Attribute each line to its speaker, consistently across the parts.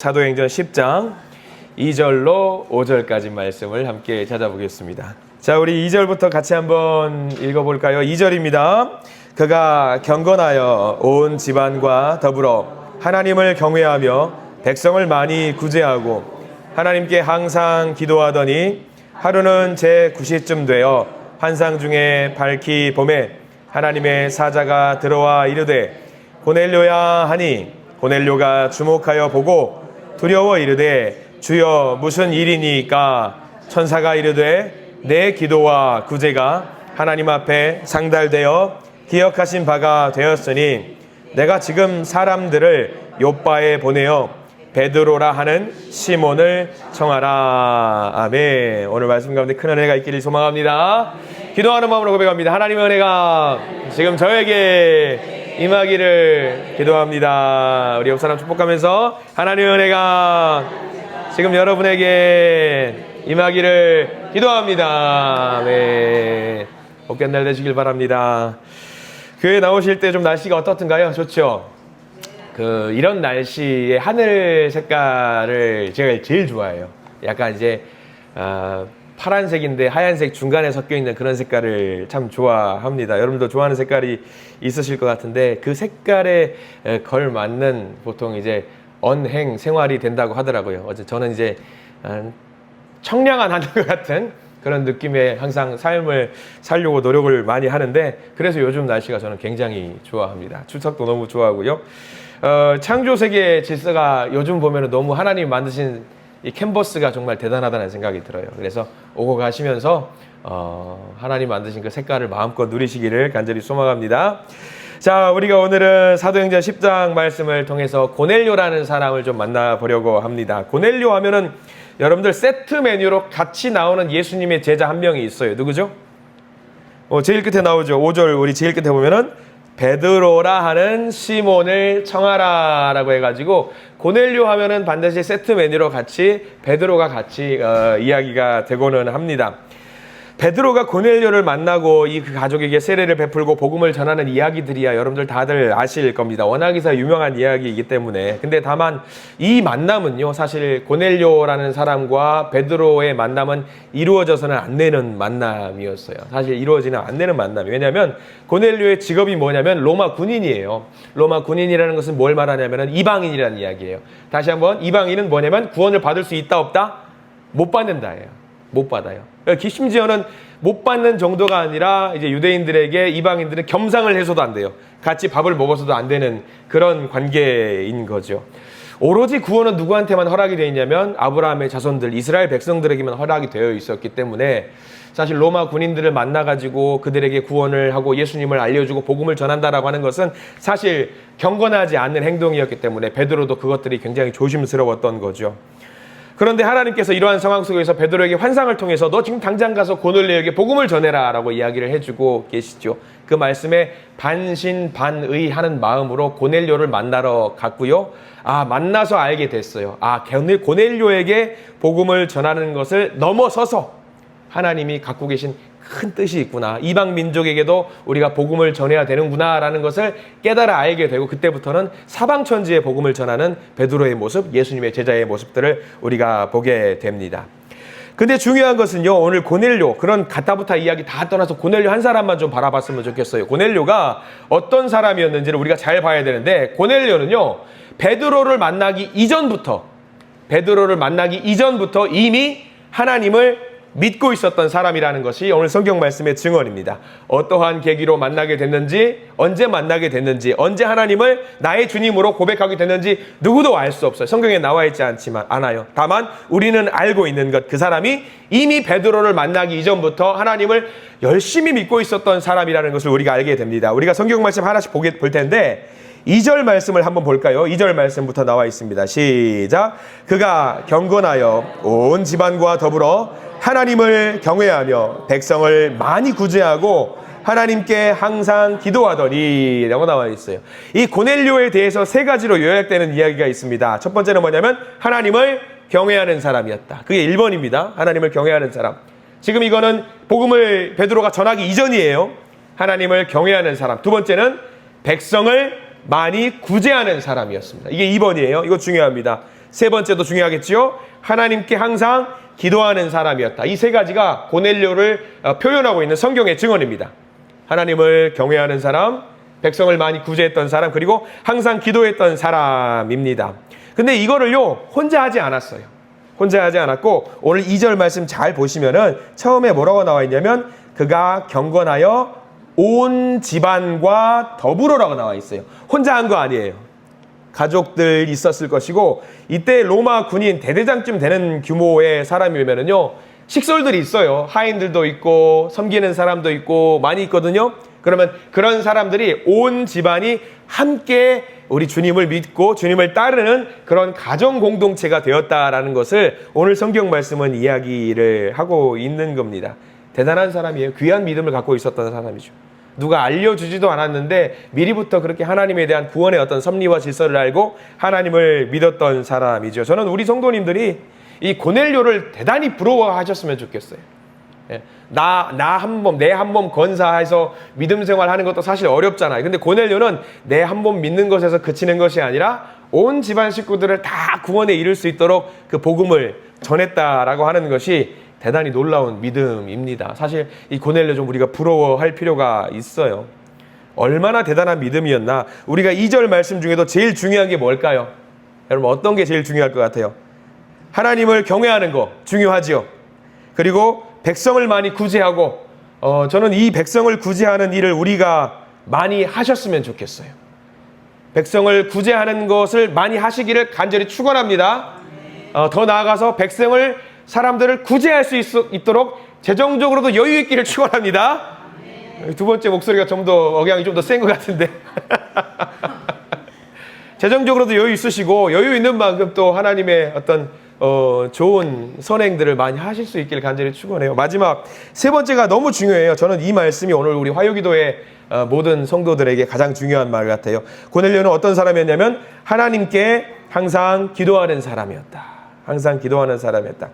Speaker 1: 사도행전 10장 2절로 5절까지 말씀을 함께 찾아보겠습니다. 자, 우리 2절부터 같이 한번 읽어볼까요? 2절입니다. 그가 경건하여 온 집안과 더불어 하나님을 경외하며 백성을 많이 구제하고 하나님께 항상 기도하더니 하루는 제9시쯤 되어 환상 중에 밝히 봄에 하나님의 사자가 들어와 이르되 고넬료야 하니 고넬료가 주목하여 보고 두려워 이르되 주여 무슨 일이니까? 천사가 이르되 내 기도와 구제가 하나님 앞에 상달되어 기억하신 바가 되었으니 내가 지금 사람들을 요빠에 보내어 베드로라 하는 시몬을 청하라. 아멘. 오늘 말씀 가운데 큰 은혜가 있기를 소망합니다. 기도하는 마음으로 고백합니다. 하나님의 은혜가 지금 저에게 임하기를 기도합니다. 우리 옆 사람 축복하면서 하나님의 은혜가 지금 여러분에게 임하기를 기도합니다. 네. 복된 날 되시길 바랍니다. 교회 나오실 때 좀 날씨가 어떻든가요? 좋죠? 이런 날씨의 하늘 색깔을 제가 제일 좋아해요. 약간 이제 파란색인데 하얀색 중간에 섞여 있는 그런 색깔을 참 좋아합니다. 여러분도 좋아하는 색깔이 있으실 것 같은데 그 색깔에 걸맞는 보통 이제 언행 생활이 된다고 하더라고요. 저는 이제 청량한 하늘 같은 그런 느낌의 항상 삶을 살려고 노력을 많이 하는데 그래서 요즘 날씨가 저는 굉장히 좋아합니다. 추석도 너무 좋아하고요. 창조세계의 질서가 요즘 보면은 너무 하나님이 만드신 이 캔버스가 정말 대단하다는 생각이 들어요. 그래서 오고 가시면서 하나님 만드신 그 색깔을 마음껏 누리시기를 간절히 소망합니다. 자, 우리가 오늘은 사도행전 10장 말씀을 통해서 고넬료라는 사람을 좀 만나보려고 합니다. 고넬료 하면은 여러분들 세트 메뉴로 같이 나오는 예수님의 제자 한 명이 있어요. 누구죠? 제일 끝에 나오죠. 5절 우리 제일 끝에 보면은 베드로라 하는 시몬을 청하라 라고 해가지고 고넬료 하면은 반드시 세트 메뉴로 같이 베드로가 같이 이야기가 되고는 합니다. 베드로가 고넬료를 만나고 그 가족에게 세례를 베풀고 복음을 전하는 이야기들이야 여러분들 다들 아실 겁니다. 워낙에서 유명한 이야기이기 때문에. 근데 다만 이 만남은요 사실 고넬료라는 사람과 베드로의 만남은 이루어져서는 안 되는 만남이었어요. 사실 이루어지는 안 되는 만남이. 왜냐하면 고넬료의 직업이 뭐냐면 로마 군인이에요. 로마 군인이라는 것은 뭘 말하냐면 이방인이라는 이야기예요. 다시 한번 이방인은 뭐냐면 구원을 받을 수 있다 없다? 못 받는다예요. 못 받아요. 심지어는 못 받는 정도가 아니라 이제 유대인들에게 이방인들은 겸상을 해서도 안 돼요. 같이 밥을 먹어서도 안 되는 그런 관계인 거죠. 오로지 구원은 누구한테만 허락이 되어 있냐면 아브라함의 자손들, 이스라엘 백성들에게만 허락이 되어 있었기 때문에 사실 로마 군인들을 만나가지고 그들에게 구원을 하고 예수님을 알려주고 복음을 전한다라고 하는 것은 사실 경건하지 않는 행동이었기 때문에 베드로도 그것들이 굉장히 조심스러웠던 거죠. 그런데 하나님께서 이러한 상황 속에서 베드로에게 환상을 통해서 너 지금 당장 가서 고넬료에게 복음을 전해라 라고 이야기를 해주고 계시죠. 그 말씀에 반신반의하는 마음으로 고넬료를 만나러 갔고요. 만나서 알게 됐어요. 고넬료에게 복음을 전하는 것을 넘어서서 하나님이 갖고 계신 큰 뜻이 있구나. 이방 민족에게도 우리가 복음을 전해야 되는구나 라는 것을 깨달아 알게 되고 그때부터는 사방천지에 복음을 전하는 베드로의 모습, 예수님의 제자의 모습들을 우리가 보게 됩니다. 근데 중요한 것은요, 오늘 고넬료, 그런 가타부타 이야기 다 떠나서 고넬료 한 사람만 좀 바라봤으면 좋겠어요. 고넬료가 어떤 사람이었는지를 우리가 잘 봐야 되는데 고넬료는요, 베드로를 만나기 이전부터 이미 하나님을 믿고 있었던 사람이라는 것이 오늘 성경 말씀의 증언입니다. 어떠한 계기로 만나게 됐는지, 언제 만나게 됐는지, 언제 하나님을 나의 주님으로 고백하게 됐는지 누구도 알 수 없어요. 성경에 나와 있지 않아요. 다만 우리는 알고 있는 것, 그 사람이 이미 베드로를 만나기 이전부터 하나님을 열심히 믿고 있었던 사람이라는 것을 우리가 알게 됩니다. 우리가 성경 말씀 하나씩 볼 텐데 2절 말씀을 한번 볼까요? 2절 말씀부터 나와 있습니다. 시작. 그가 경건하여 온 집안과 더불어 하나님을 경외하며 백성을 많이 구제하고 하나님께 항상 기도하더니 라고 나와 있어요. 이 고넬료에 대해서 세 가지로 요약되는 이야기가 있습니다. 첫 번째는 뭐냐면 하나님을 경외하는 사람이었다. 그게 1번입니다. 하나님을 경외하는 사람. 지금 이거는 복음을 베드로가 전하기 이전이에요. 하나님을 경외하는 사람. 두 번째는 백성을 많이 구제하는 사람이었습니다. 이게 2번이에요. 이거 중요합니다. 세 번째도 중요하겠지요. 하나님께 항상 기도하는 사람이었다. 이 세 가지가 고넬료를 표현하고 있는 성경의 증언입니다. 하나님을 경외하는 사람, 백성을 많이 구제했던 사람, 그리고 항상 기도했던 사람입니다. 근데 이거를요, 혼자 하지 않았어요. 혼자 하지 않았고, 오늘 2절 말씀 잘 보시면은 처음에 뭐라고 나와 있냐면, 그가 경건하여 온 집안과 더불어라고 나와 있어요. 혼자 한 거 아니에요. 가족들 있었을 것이고, 이때 로마 군인 대대장쯤 되는 규모의 사람이면은요, 식솔들이 있어요. 하인들도 있고 섬기는 사람도 있고 많이 있거든요. 그러면 그런 사람들이 온 집안이 함께 우리 주님을 믿고 주님을 따르는 그런 가정 공동체가 되었다라는 것을 오늘 성경 말씀은 이야기를 하고 있는 겁니다. 대단한 사람이에요. 귀한 믿음을 갖고 있었던 사람이죠. 누가 알려주지도 않았는데 미리부터 그렇게 하나님에 대한 구원의 어떤 섭리와 질서를 알고 하나님을 믿었던 사람이죠. 저는 우리 성도님들이 이 고넬료를 대단히 부러워하셨으면 좋겠어요. 내 한 몸 건사해서 믿음 생활하는 것도 사실 어렵잖아요. 근데 고넬료는 내 한 몸 믿는 것에서 그치는 것이 아니라 온 집안 식구들을 다 구원에 이룰 수 있도록 그 복음을 전했다라고 하는 것이 대단히 놀라운 믿음입니다. 사실 이 고넬료 좀 우리가 부러워할 필요가 있어요. 얼마나 대단한 믿음이었나. 우리가 2절 말씀 중에도 제일 중요한 게 뭘까요? 여러분 어떤 게 제일 중요할 것 같아요? 하나님을 경외하는 거 중요하지요. 그리고 백성을 많이 구제하고 저는 이 백성을 구제하는 일을 우리가 많이 하셨으면 좋겠어요. 백성을 구제하는 것을 많이 하시기를 간절히 축원합니다. 더 나아가서 사람들을 구제할 수 있도록 재정적으로도 여유 있기를 축원합니다. 두 번째 목소리가 좀 더 억양이 좀 더 센 것 같은데 재정적으로도 여유 있으시고 여유 있는 만큼 또 하나님의 어떤 좋은 선행들을 많이 하실 수 있기를 간절히 축원해요. 마지막 세 번째가 너무 중요해요. 저는 이 말씀이 오늘 우리 화요기도의 모든 성도들에게 가장 중요한 말 같아요. 고넬료는 어떤 사람이었냐면 하나님께 항상 기도하는 사람이었다. 항상 기도하는 사람이었다.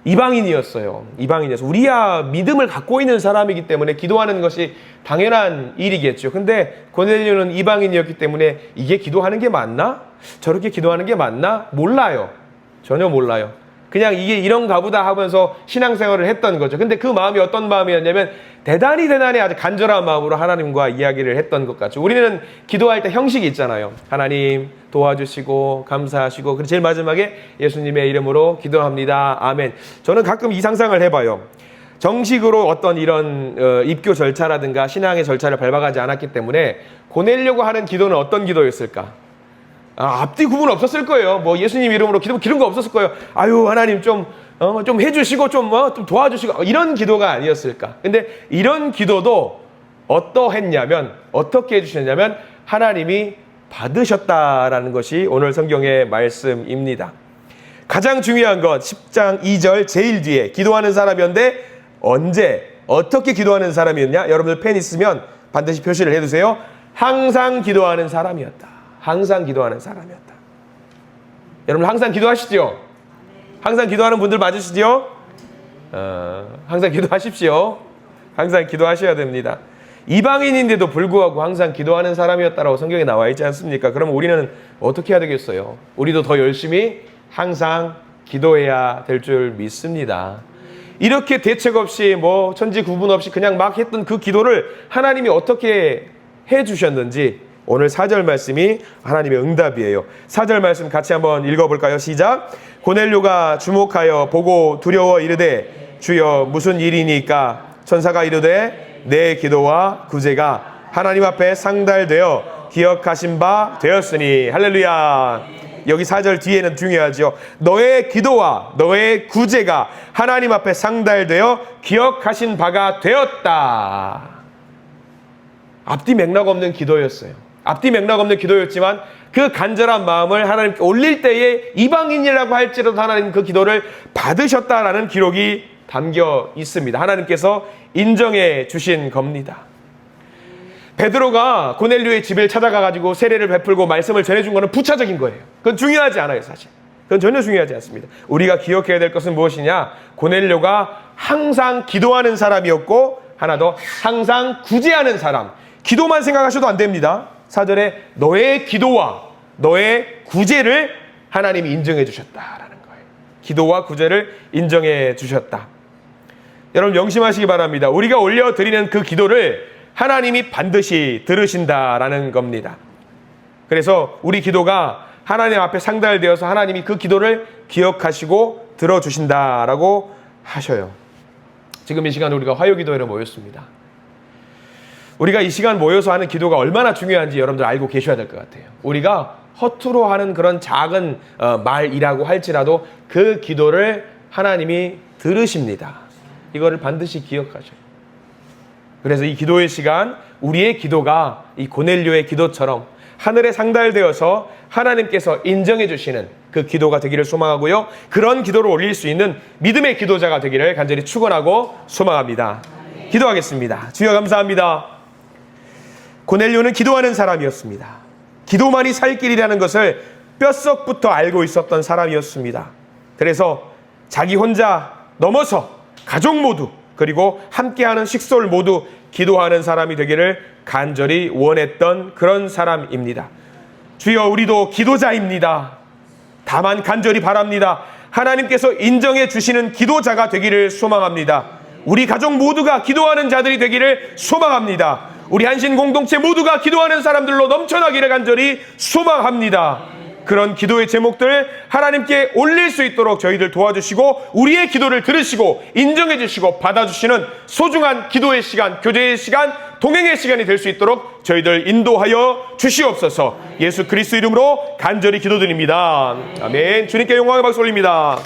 Speaker 1: 이방인이었어요. 이방인이어서 우리야 믿음을 갖고 있는 사람이기 때문에 기도하는 것이 당연한 일이겠죠. 근데 고넬료는 이방인이었기 때문에 이게 기도하는 게 맞나? 저렇게 기도하는 게 맞나? 몰라요. 전혀 몰라요. 그냥 이게 이런가 보다 하면서 신앙생활을 했던 거죠. 근데 그 마음이 어떤 마음이었냐면 대단히 아주 간절한 마음으로 하나님과 이야기를 했던 것 같죠. 우리는 기도할 때 형식이 있잖아요. 하나님 도와주시고 감사하시고 그리고 제일 마지막에 예수님의 이름으로 기도합니다. 아멘. 저는 가끔 이 상상을 해봐요. 정식으로 어떤 이런 입교 절차라든가 신앙의 절차를 밟아가지 않았기 때문에 고넬료가 하는 기도는 어떤 기도였을까? 앞뒤 구분 없었을 거예요. 뭐 예수님 이름으로 기도 기른 거 없었을 거예요. 아유 하나님 좀 해주시고 좀 도와주시고 이런 기도가 아니었을까. 근데 이런 기도도 어떻게 해주셨냐면 하나님이 받으셨다라는 것이 오늘 성경의 말씀입니다. 가장 중요한 건 10장 2절 제일 뒤에 기도하는 사람이었는데 어떻게 기도하는 사람이었냐? 여러분들 펜 있으면 반드시 표시를 해두세요. 항상 기도하는 사람이었다. 항상 기도하는 사람이었다. 여러분 항상 기도하시죠? 항상 기도하는 분들 맞으시죠? 항상 기도하십시오. 항상 기도하셔야 됩니다. 이방인인데도 불구하고 항상 기도하는 사람이었다라고 성경에 나와 있지 않습니까? 그럼 우리는 어떻게 해야 되겠어요? 우리도 더 열심히 항상 기도해야 될 줄 믿습니다. 이렇게 대책 없이 천지 구분 없이 그냥 막 했던 그 기도를 하나님이 어떻게 해주셨는지 오늘 4절 말씀이 하나님의 응답이에요. 4절 말씀 같이 한번 읽어볼까요? 시작. 고넬료가 주목하여 보고 두려워 이르되 주여 무슨 일이니까? 천사가 이르되 내 기도와 구제가 하나님 앞에 상달되어 기억하신 바 되었으니. 할렐루야. 여기 4절 뒤에는 중요하죠. 너의 기도와 너의 구제가 하나님 앞에 상달되어 기억하신 바가 되었다. 앞뒤 맥락 없는 기도였어요. 앞뒤 맥락 없는 기도였지만 그 간절한 마음을 하나님께 올릴 때에 이방인이라고 할지라도 하나님 그 기도를 받으셨다라는 기록이 담겨 있습니다. 하나님께서 인정해 주신 겁니다. 베드로가 고넬료의 집을 찾아가가지고 세례를 베풀고 말씀을 전해준 것은 부차적인 거예요. 그건 중요하지 않아요, 사실. 그건 전혀 중요하지 않습니다. 우리가 기억해야 될 것은 무엇이냐? 고넬료가 항상 기도하는 사람이었고 하나 더 항상 구제하는 사람. 기도만 생각하셔도 안 됩니다. 4절에 너의 기도와 너의 구제를 하나님이 인정해 주셨다라는 거예요. 기도와 구제를 인정해 주셨다. 여러분 명심하시기 바랍니다. 우리가 올려드리는 그 기도를 하나님이 반드시 들으신다라는 겁니다. 그래서 우리 기도가 하나님 앞에 상달되어서 하나님이 그 기도를 기억하시고 들어주신다라고 하셔요. 지금 이 시간 우리가 화요기도회로 모였습니다. 우리가 이 시간 모여서 하는 기도가 얼마나 중요한지 여러분들 알고 계셔야 될 것 같아요. 우리가 허투루 하는 그런 작은 말이라고 할지라도 그 기도를 하나님이 들으십니다. 이거를 반드시 기억하셔요. 그래서 이 기도의 시간, 우리의 기도가 이 고넬료의 기도처럼 하늘에 상달되어서 하나님께서 인정해 주시는 그 기도가 되기를 소망하고요. 그런 기도를 올릴 수 있는 믿음의 기도자가 되기를 간절히 축원하고 소망합니다. 기도하겠습니다. 주여 감사합니다. 고넬료는 기도하는 사람이었습니다. 기도만이 살 길이라는 것을 뼛속부터 알고 있었던 사람이었습니다. 그래서 자기 혼자 넘어서 가족 모두 그리고 함께하는 식솔 모두 기도하는 사람이 되기를 간절히 원했던 그런 사람입니다. 주여 우리도 기도자입니다. 다만 간절히 바랍니다. 하나님께서 인정해 주시는 기도자가 되기를 소망합니다. 우리 가족 모두가 기도하는 자들이 되기를 소망합니다. 우리 한신 공동체 모두가 기도하는 사람들로 넘쳐나기를 간절히 소망합니다. 그런 기도의 제목들 하나님께 올릴 수 있도록 저희들 도와주시고 우리의 기도를 들으시고 인정해 주시고 받아주시는 소중한 기도의 시간, 교제의 시간, 동행의 시간이 될 수 있도록 저희들 인도하여 주시옵소서. 예수 그리스도 이름으로 간절히 기도드립니다. 아멘. 주님께 영광의 박수 올립니다.